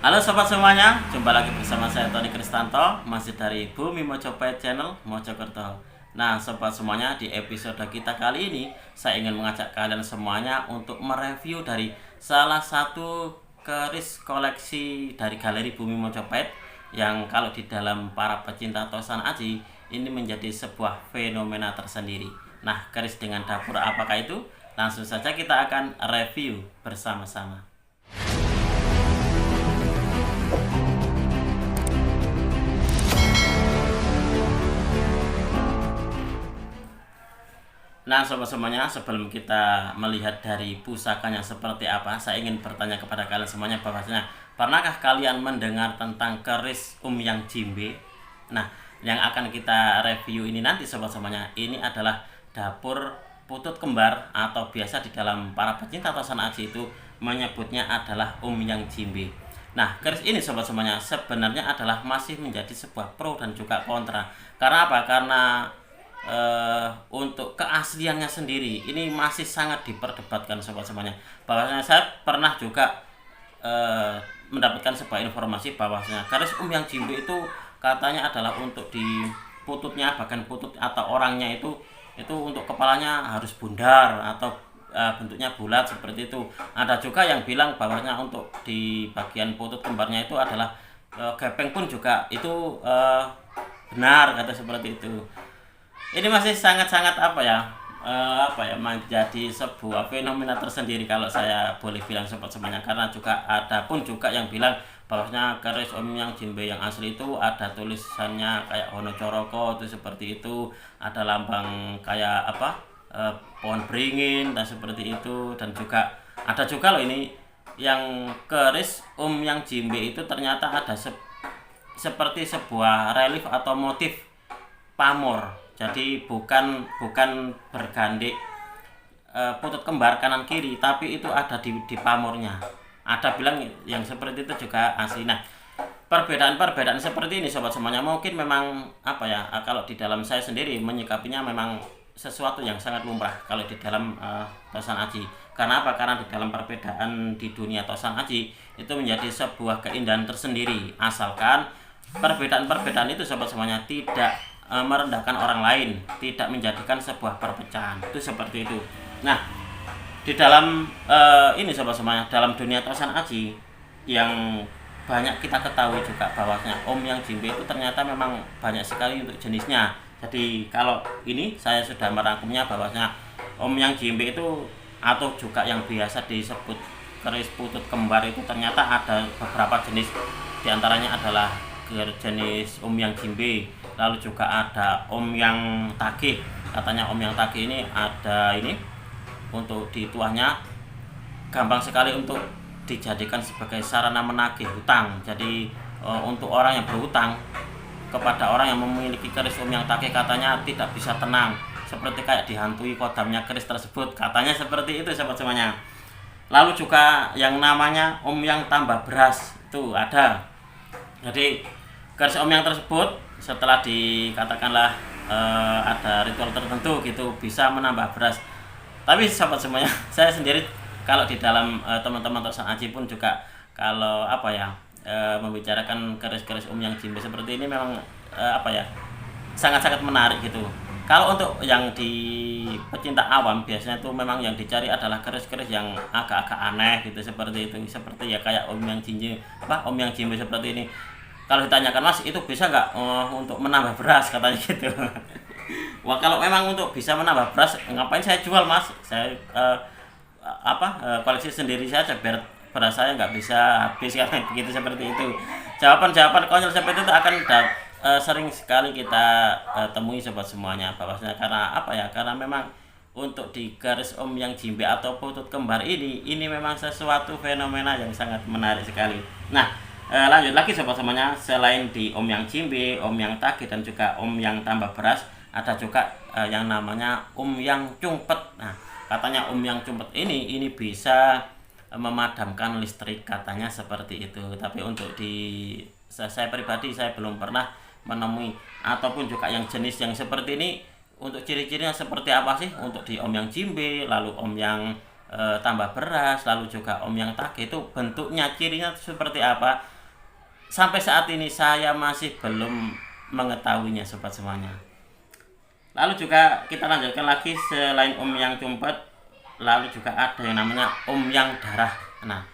Halo sobat semuanya, jumpa lagi bersama saya Tony Kristanto, masih dari Bumi Mojopahit Channel Mojokerto. Nah sobat semuanya, di episode kita kali ini saya ingin mengajak kalian semuanya untuk mereview dari salah satu keris koleksi dari Galeri Bumi Mojopahit, yang kalau di dalam para pecinta Tosan Aji ini menjadi sebuah fenomena tersendiri. Nah, keris dengan dapur apakah itu? Langsung saja kita akan review bersama-sama. Nah sobat semuanya, sebelum kita melihat dari pusakanya seperti apa, saya ingin bertanya kepada kalian semuanya bahwasanya pernahkah kalian mendengar tentang keris Yang Jimbe? Nah, yang akan kita review ini nanti sobat semuanya, ini adalah dapur putut kembar, atau biasa di dalam para pecinta Tosan Aji itu menyebutnya adalah Yang Jimbe. Nah, keris ini sobat semuanya sebenarnya adalah masih menjadi sebuah pro dan juga kontra. Karena apa? Karena untuk keasliannya sendiri ini masih sangat diperdebatkan sobat semuanya. Bahwasanya saya pernah juga mendapatkan sebuah informasi bahwasanya keris Yang Jimbe itu katanya adalah untuk di pututnya, bagian putut atau orangnya itu untuk kepalanya harus bundar atau bentuknya bulat seperti itu. Ada juga yang bilang bahwasanya untuk di bagian putut kembarnya itu adalah gepeng pun juga itu benar, kata seperti itu. Ini masih sangat-sangat menjadi sebuah fenomena tersendiri kalau saya boleh bilang sobat semuanya, karena juga ada pun juga yang bilang bahwasanya keris Yang Jimbe yang asli itu ada tulisannya kayak Hono Coroko itu seperti itu, ada lambang kayak pohon beringin dan seperti itu, dan juga ada juga loh ini yang keris Yang Jimbe itu ternyata ada seperti sebuah relief atau motif pamor. Jadi bukan bergandik putut kembar kanan kiri, tapi itu ada di pamornya. Ada bilang yang seperti itu juga asli. Nah, perbedaan seperti ini sobat semuanya mungkin memang kalau di dalam saya sendiri menyikapinya memang sesuatu yang sangat lumrah kalau di dalam Tosan Aji. Karena apa? Karena di dalam perbedaan di dunia Tosan Aji itu menjadi sebuah keindahan tersendiri, asalkan perbedaan-perbedaan itu sobat semuanya tidak merendahkan orang lain, tidak menjadikan sebuah perpecahan. Itu seperti itu. Nah, di dalam ini sobat semuanya, dalam dunia Tosan Aji yang banyak kita ketahui juga bahwasanya Yang Jimbe itu ternyata memang banyak sekali untuk jenisnya. Jadi kalau ini saya sudah merangkumnya bahwasanya Yang Jimbe itu atau juga yang biasa disebut keris putut kembar itu ternyata ada beberapa jenis. Di antaranya adalah jenis Yang Jimbe, lalu juga ada Yang Tagih. Katanya Yang Tagih ini ada ini untuk di tuahnya gampang sekali untuk dijadikan sebagai sarana menagih hutang. Jadi untuk orang yang berhutang kepada orang yang memiliki keris Yang Tagih katanya tidak bisa tenang, seperti kayak dihantui kodamnya keris tersebut, katanya seperti itu sobat semuanya. Lalu juga yang namanya Yang Tambah Beras itu ada. Jadi keris Yang tersebut setelah dikatakanlah ada ritual tertentu gitu bisa menambah beras. Tapi sahabat semuanya, saya sendiri kalau di dalam teman-teman Tosan Aji pun juga kalau membicarakan keris-keris Yang Jimbe seperti ini memang sangat-sangat menarik gitu. Kalau untuk yang di pecinta awam biasanya itu memang yang dicari adalah keris-keris yang agak-agak aneh gitu, seperti itu, seperti ya kayak Yang Jimbe Yang Jimbe seperti ini. Kalau ditanyakan, Mas, itu bisa nggak untuk menambah beras, katanya gitu. Wah, kalau memang untuk bisa menambah beras, ngapain saya jual, Mas? Saya koleksi sendiri saja biar beras saya nggak bisa habis, kan begitu, seperti itu. Jawaban-jawaban konyol seperti itu akan sering sekali kita temui sobat semuanya, bahwasanya karena memang untuk di garis Yang Jimbe atau putut kembar ini memang sesuatu fenomena yang sangat menarik sekali. Nah, lanjut lagi sobat semuanya, selain di Yang Jimbe, Yang Tagih dan juga Yang Tambah Beras, ada juga yang namanya Yang Cungpet. Nah, katanya Yang Cungpet ini bisa memadamkan listrik, katanya seperti itu. Tapi untuk saya pribadi saya belum pernah menemui ataupun juga yang jenis yang seperti ini. Untuk ciri-cirinya seperti apa sih untuk di Yang Jimbe, lalu Yang Tambah Beras, lalu juga Yang Tagih itu bentuknya, cirinya seperti apa? sampai saat ini saya masih belum mengetahuinya sobat semuanya. Lalu juga kita lanjutkan lagi, selain yang cumpet, lalu juga ada yang namanya yang darah. Nah,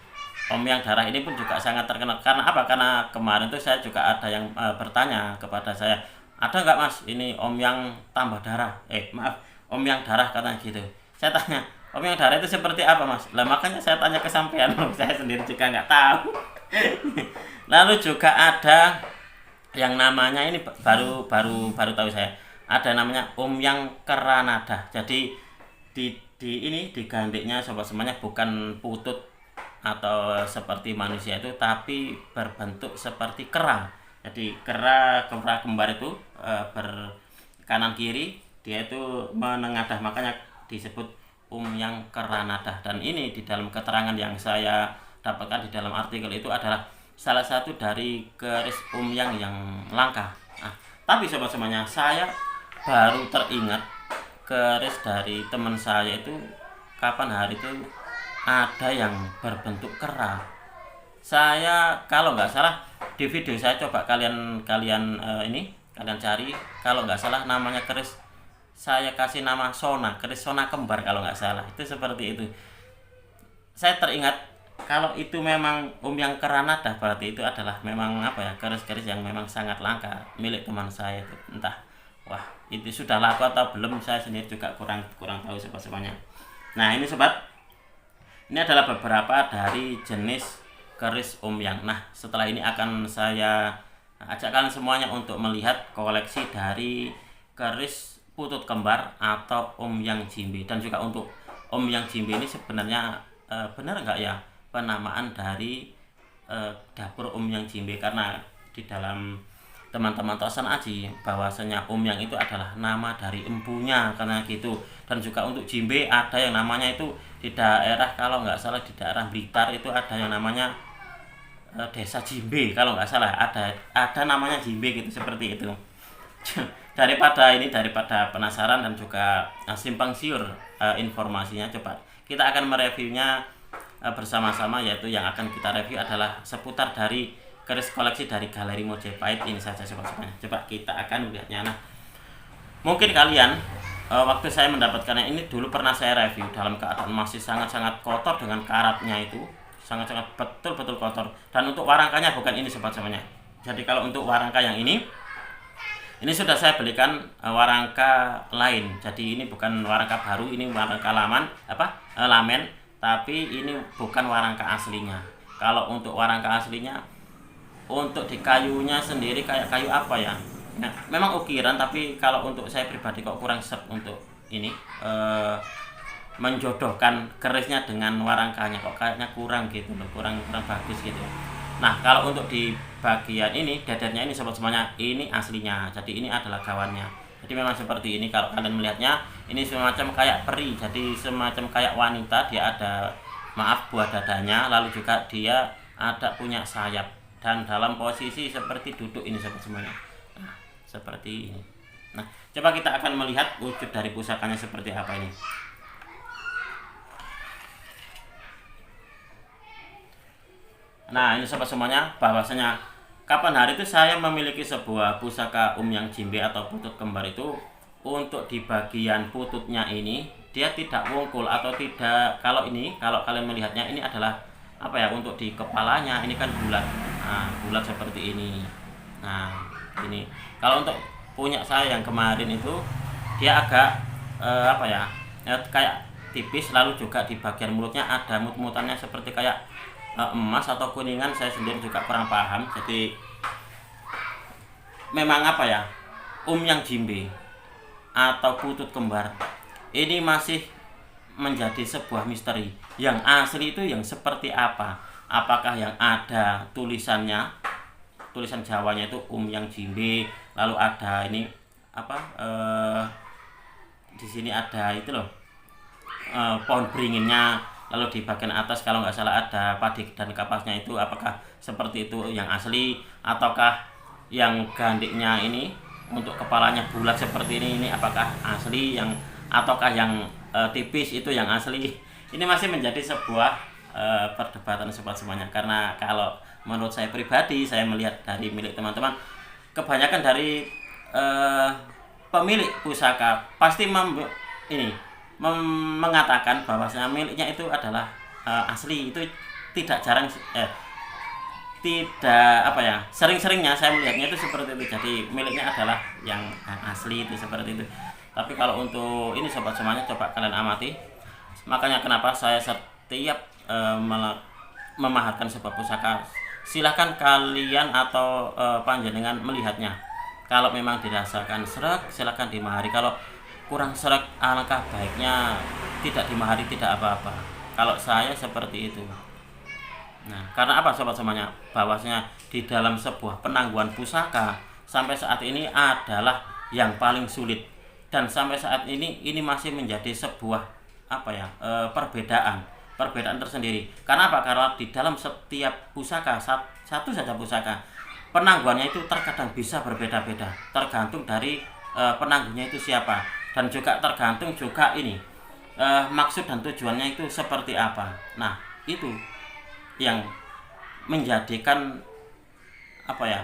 yang darah ini pun juga sangat terkenal. Karena apa? Karena kemarin tuh saya juga ada yang bertanya kepada saya, ada nggak mas ini yang tambah darah? Maaf, yang darah katanya gitu. Saya tanya, yang darah itu seperti apa mas? Lah makanya saya tanya ke sampean, saya sendiri juga nggak tahu. Lalu juga ada yang namanya ini baru tahu saya, ada namanya yang keranada. Jadi di ini digandiknya sobat semuanya bukan putut atau seperti manusia itu, tapi berbentuk seperti kera. Jadi kera kembar itu berkanan kiri, dia itu menengadah, makanya disebut yang keranada. Dan ini di dalam keterangan yang saya dapatkan di dalam artikel itu adalah salah satu dari keris yang langka. Tapi sobat semuanya, saya baru teringat keris dari teman saya itu kapan hari itu ada yang berbentuk kera. Saya kalau nggak salah di video saya coba kalian cari, kalau nggak salah namanya keris, saya kasih nama keris sona kembar kalau nggak salah, itu seperti itu. Saya teringat kalau itu memang yang keranada, berarti itu adalah memang keris-keris yang memang sangat langka milik teman saya itu. Entah itu sudah laku atau belum, saya sendiri juga kurang tahu sobat-sobatnya. Nah ini sobat, ini adalah beberapa dari jenis keris yang. Nah setelah ini akan saya ajak kalian semuanya untuk melihat koleksi dari keris putut kembar atau yang jimbe. Dan juga untuk yang jimbe ini sebenarnya benar nggak ya penamaan dari dapur yang jimbe, karena di dalam teman-teman Tosan Aji bahwasanya yang itu adalah nama dari empunya karena gitu. Dan juga untuk jimbe ada yang namanya itu di daerah, kalau nggak salah di daerah Blitar itu ada yang namanya desa Jimbe kalau nggak salah, ada namanya Jimbe gitu, seperti itu. daripada penasaran dan juga simpang siur informasinya, coba kita akan mereviewnya bersama-sama, yaitu yang akan kita review adalah seputar dari keris koleksi dari Galeri Mojopahit ini saja sobat-sobatnya. Coba kita akan melihatnya. Nah, mungkin kalian waktu saya mendapatkannya ini dulu pernah saya review dalam keadaan masih sangat-sangat kotor dengan karatnya itu sangat-sangat betul-betul kotor. Dan untuk warangkanya bukan ini sobat-sobatnya. Jadi kalau untuk warangka yang ini sudah saya belikan warangka lain. Jadi ini bukan warangka baru, ini warangka lamen, tapi ini bukan warangka aslinya. Kalau untuk warangka aslinya, untuk di kayunya sendiri kayak kayu apa ya? Nah, memang ukiran, tapi kalau untuk saya pribadi kok kurang serp untuk ini menjodohkan kerisnya dengan warangkanya, kok kayaknya kurang gitu loh, kurang bagus gitu. Nah kalau untuk di bagian ini dadarnya ini sobat semuanya, ini aslinya, jadi ini adalah gawannya. Jadi memang seperti ini, kalau kalian melihatnya ini semacam kayak peri, jadi semacam kayak wanita, dia ada buah dadanya, lalu juga dia ada punya sayap dan dalam posisi seperti duduk ini sobat semuanya. Nah seperti ini. Nah coba kita akan melihat wujud dari pusakanya seperti apa ini. Nah ini sobat semuanya, bahwasanya kapan hari itu saya memiliki sebuah pusaka yang jimbe atau putut kembar itu, untuk di bagian pututnya ini dia tidak wungkul atau tidak, kalau kalian melihatnya ini adalah untuk di kepalanya ini kan bulat. Nah bulat seperti ini. Nah ini kalau untuk punya saya yang kemarin itu dia agak kayak tipis, lalu juga di bagian mulutnya ada mut-mutannya seperti kayak emas atau kuningan, saya sendiri juga kurang paham. Jadi memang yang jimbe atau putut kembar ini masih menjadi sebuah misteri. Yang asli itu yang seperti apa? Apakah yang ada tulisan Jawanya itu yang jimbe, lalu ada ini di sini ada itu loh pohon beringinnya, lalu di bagian atas kalau nggak salah ada padi dan kapasnya, itu apakah seperti itu yang asli, ataukah yang gandiknya ini untuk kepalanya bulat seperti ini apakah asli, ataukah yang tipis itu yang asli? Ini masih menjadi sebuah perdebatan sobat semuanya, karena kalau menurut saya pribadi, saya melihat dari milik teman-teman, kebanyakan dari pemilik pusaka pasti mengatakan bahwasanya miliknya itu adalah asli. Itu tidak jarang, tidak apa ya, sering-seringnya saya melihatnya itu seperti itu. Jadi miliknya adalah yang asli itu seperti itu. Tapi kalau untuk ini sobat semuanya, coba kalian amati. Makanya kenapa saya setiap memahatkan sebuah pusaka, silahkan kalian atau panjenengan melihatnya. Kalau memang dirasakan serak, silahkan dimahari. Kalau kurang serak, alangkah baiknya tidak dimahari, tidak apa-apa. Kalau saya seperti itu. Nah, karena apa sobat semuanya? Bahwasanya di dalam sebuah penangguhan pusaka sampai saat ini adalah yang paling sulit, dan sampai saat ini masih menjadi sebuah perbedaan tersendiri. Karena apa? Karena di dalam setiap pusaka, satu saja pusaka, penangguhannya itu terkadang bisa berbeda-beda, tergantung dari penangguhnya itu siapa, dan juga tergantung juga maksud dan tujuannya itu seperti apa. Nah, itu yang menjadikan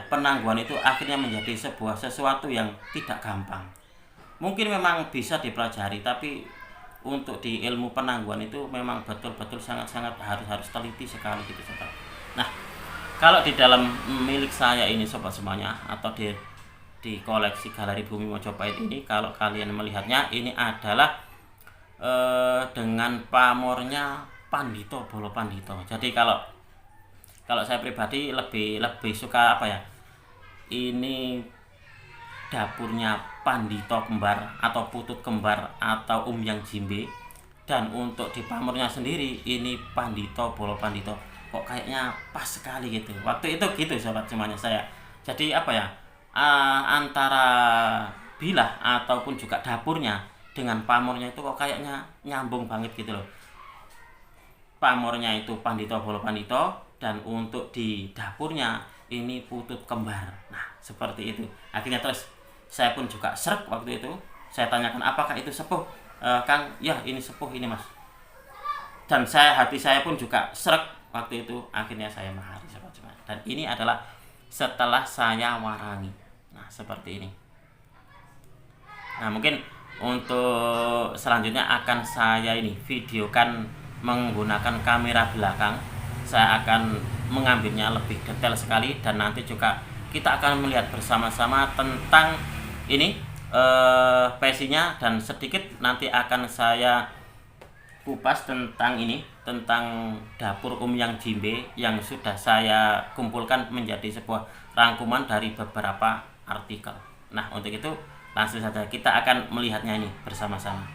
penangguhan itu akhirnya menjadi sebuah sesuatu yang tidak gampang. Mungkin memang bisa dipelajari, tapi untuk di ilmu penangguhan itu memang betul-betul sangat-sangat harus teliti sekali gitu sobat. Nah, kalau di dalam milik saya ini sobat semuanya, atau di koleksi Galeri Bumi Mojopahit ini, kalau kalian melihatnya, ini adalah dengan pamornya Pandito Bolo Pandito. Jadi kalau saya pribadi lebih suka ini dapurnya Pandito kembar atau Putut kembar atau Umyang Jimbe, dan untuk di pamornya sendiri ini Pandito Bolo Pandito. Kok kayaknya pas sekali gitu. Waktu itu gitu sobat semuanya saya. Jadi antara bilah ataupun juga dapurnya dengan pamornya itu kok kayaknya nyambung banget gitu loh. Pamornya itu Pandito Bolo Pandito, dan untuk di dapurnya ini Putut kembar. Nah, seperti itu. Akhirnya terus saya pun juga srek waktu itu. Saya tanyakan, apakah itu sepuh? Kang, ya ini sepuh ini mas. Dan hati saya pun juga srek waktu itu. Akhirnya saya mahari sobat-sobat. Dan ini adalah setelah saya warangi. Nah, seperti ini. Nah, mungkin untuk selanjutnya akan saya videokan menggunakan kamera belakang. Saya akan mengambilnya lebih detail sekali, dan nanti juga kita akan melihat bersama-sama tentang pesinya, dan sedikit nanti akan saya kupas tentang dapur Umyang Jimbe yang sudah saya kumpulkan menjadi sebuah rangkuman dari beberapa artikel. Nah, untuk itu langsung saja kita akan melihatnya ini bersama-sama.